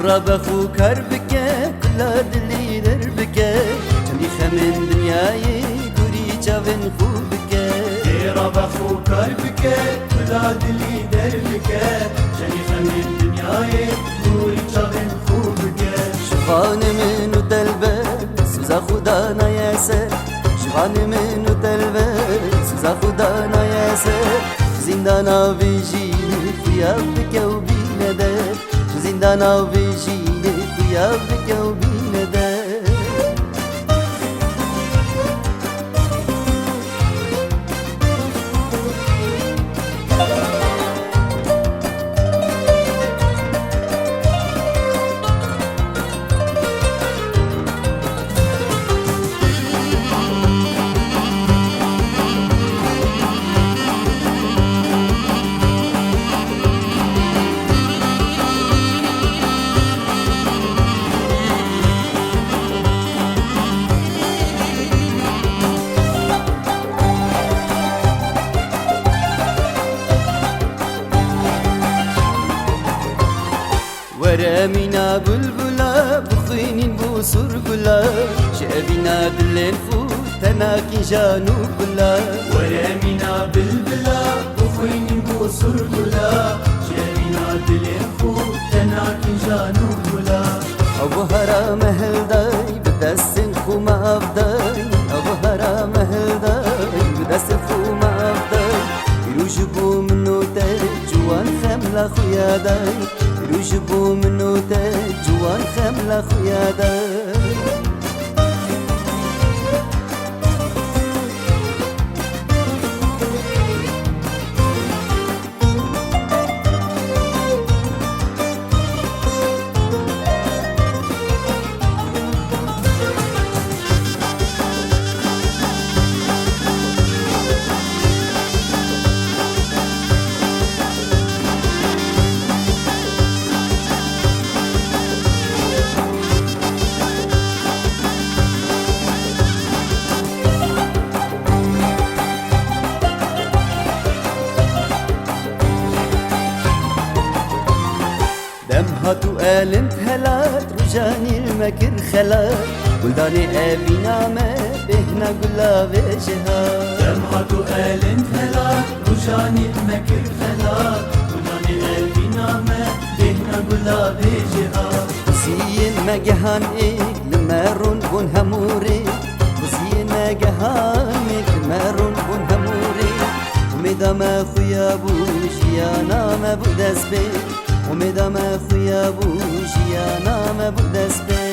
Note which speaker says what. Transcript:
Speaker 1: رابخو کر بکه کلا دلی در بکه چندی خمین دنیای دوری چاون خوب بکه
Speaker 2: رابخو کر بکه کلا دلی در بکه چندی خمین دنیای دوری چاون خوب بکه
Speaker 1: شفان منو دلبه سوزا خدا نیاسه شفان منو دلبه سوزا خدا نیاسه زندانا ویجینی خویا بکه و بینه ده زندانا ویجینی خویا بکه و بینه ده ورامينا بلبلا بخينين بوسر بلا شابينا باللنفو تناكي جانو بلا
Speaker 2: ورامينا بلبلا بخينين بوسر بلا شابينا باللنفو تناكي جانو بلا
Speaker 1: أبو هرام هلداي بدسن خوما أفداي أبو هرام هلداي بدسن خوما أفداي يروجبو منو جوان خملا خويا داي يروجبو منو جوان خملا خويا داي دم هاتو قالنت هلات رجاني المكر خلات بلداني أبي نامة بهنا قلا بجهات
Speaker 2: دم هاتو قالنت هلات رجاني المكر خلات بلداني أبي نامة بهنا قلا بجهات
Speaker 1: بزين مجهان إيك لمرون بون هموري بزين مجهان إيك لمرون بون هموري ومدام خويا بوشيانا ما بدس بي ومدام خويا بوشيانا ما بدس بي